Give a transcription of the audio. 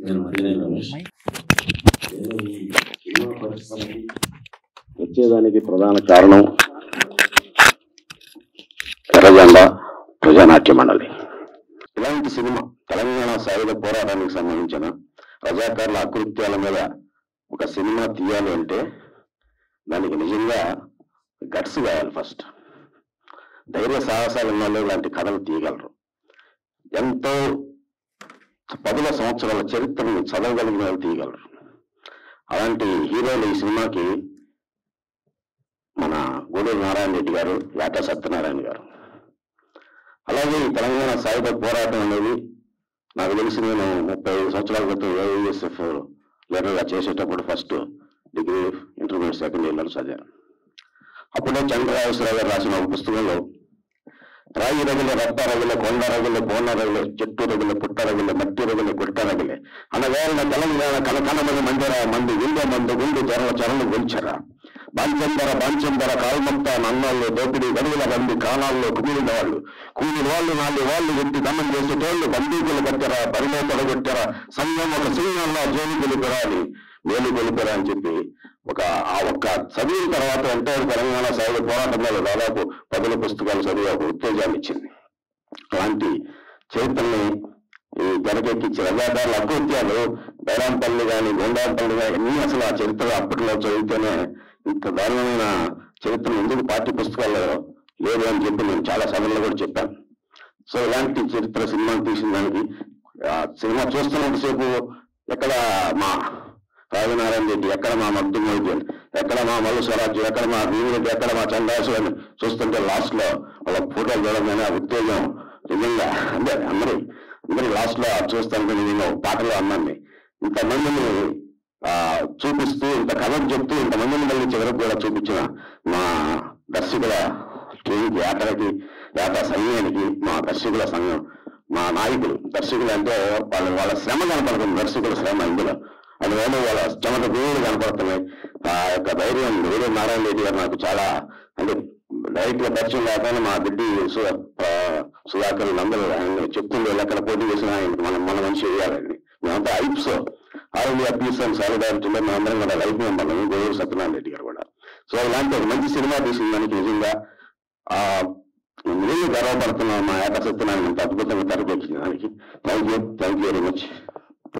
నేను మరినేని రమేష్. వచ్చేదానికి ప్రధాన కారణం ఎర్రజెండా ప్రజానాట్య మండలి. ఇలాంటి సినిమా తెలంగాణ సాయుధ పోరాటానికి సంబంధించిన రజాకారుల అకృత్యాల మీద ఒక సినిమా తీయాలి అంటే దానికి నిజంగా గట్స్ కావాలి. ఫస్ట్ ధైర్య సాహసాలు ఉన్న వాళ్ళు ఇలాంటి కథలు తీయగలరు. ఎంతో 10 సంవత్సరాల చరిత్రను చదవగలిగిన వాళ్ళు తీయగలరు. అలాంటి హీరోలు ఈ సినిమాకి మన గూడూరు నారాయణ రెడ్డి గారు, యాటా సత్యనారాయణ గారు. అలాగే ఈ తెలంగాణ సాయుధ పోరాటం అనేది నాకు తెలిసి నేను 35 సంవత్సరాల క్రితం ఏఐఎస్ఎఫ్ లీడర్గా చేసేటప్పుడు ఫస్ట్ డిగ్రీ ఇంటర్మీడియట్ సెకండ్ ఇయర్లో చదివాను. అప్పుడే చంద్రరాజేశ్వరరావు గారు రాసిన ఒక పుస్తకంలో రాయి రగిలే, రప్ప రగిలే, కొండ రగిలే, బోన రగిలే, చెట్టు రగిలే, పుట్ట రగిలే, మట్టి రగిలే, గుట్ట రగిలే అనగారిన తెలంగాణ కనకనమని మందిర మంది గుండె మందు గుండు జరల చరలు గొల్చరా బాంచందర కాల్మంత నన్నాళ్ళు దోపిడీ గడువుల బంది కాణాల్లో కుమిలిన వాళ్ళు కూలి వాళ్ళు నాలుగు వాళ్ళు ఎత్తి దమం చేసేటోళ్ళు బందీకులు కట్టారా, బరిలో తొడగొట్టారా, సంఘం ఒక సింహంలో జోలి గెలిపరా అని మేలు గెలిపరా అని చెప్పి ఆ ఒక్క చదివిన తర్వాత ఎంతో తెలంగాణ సాయుధ పోరాటం మీద దాదాపు 10 పుస్తకాలు చదివి ఒక ఉత్తేజాన్ని ఇచ్చింది. అలాంటి చరిత్రని ఈ తెరకెక్కించి రజాకారుల అకృత్యాలు బైరాంపల్లి కానీ, గొండాంపల్లి కానీ అన్ని అసలు ఆ చరిత్ర అప్పట్లో చదివితేనే ఇంత దారుణమైన చరిత్ర ఎందుకు పాఠ్య పుస్తకాల్లో లేదు అని చెప్పి నేను చాలా సభల్లో కూడా చెప్పాను. సో ఇలాంటి చరిత్ర సినిమాని తీసిన దానికి సినిమా చూస్తున్నంతసేపు ఎక్కడ మా రాజనారాయణ రెడ్డి, ఎక్కడ మా మగ్దుల్ మొయిద్దీన్, ఎక్కడ మా మల్లు స్వరాజ్యం, ఎక్కడ మా వీరెడ్డి, ఎక్కడ మా చంద్రాసు అని చూస్తుంటే లాస్ట్ లో వాళ్ళ ఫోటోలు చూడగానే ఆ ఉత్తేజం నిజంగా అంటే అందరూ లాస్ట్ లో చూస్తాను. నేను పాటలో అన్నాన్ని ఇంతమందిని చూపిస్తూ, ఇంత కథలు చెప్తూ, ఇంతమందిని మళ్ళీ చివరికి కూడా చూపించిన మా దర్శకుల టీంకి, యాటా సైన్యానికి, మా దర్శకుల సంఘం, మా నాయకులు, దర్శకులు అంటే వాళ్ళ శ్రమ కనపడుతుంది. దర్శకుల శ్రమ ఇందులో అందువల్ల వాళ్ళ చెమట దేవుడు కనపడుతున్నాయి. ఆ యొక్క ధైర్యం గూడూరు నారాయణ రెడ్డి గారు నాకు చాలా అంటే డైరెక్ట్ గా పరిచయం లేకపోయినా మా బిడ్డి సుధాకర్ అందరూ ఆయన చెప్తుండే ఎక్కడ పోటీ చేసినా మన మనిషి వేయాలండి. మేమంతా ఐప్స్ ఆల్ ఇండియా పీస్ అండ్ సాలిడారిటీలో మేమందరం కూడా లైఫ్ మెంబర్లు, గూడూరు సత్యనారాయణ రెడ్డి గారు కూడా. సో ఇలాంటి ఒక మంచి సినిమా తీసిన దానికి నిజంగా నిజంగా గర్వపడుతున్నాం. మా యాటా సత్యనారాయణ ఇంత అద్భుతంగా తెరకెక్కిన దానికి థ్యాంక్ యూ వెరీ మచ్.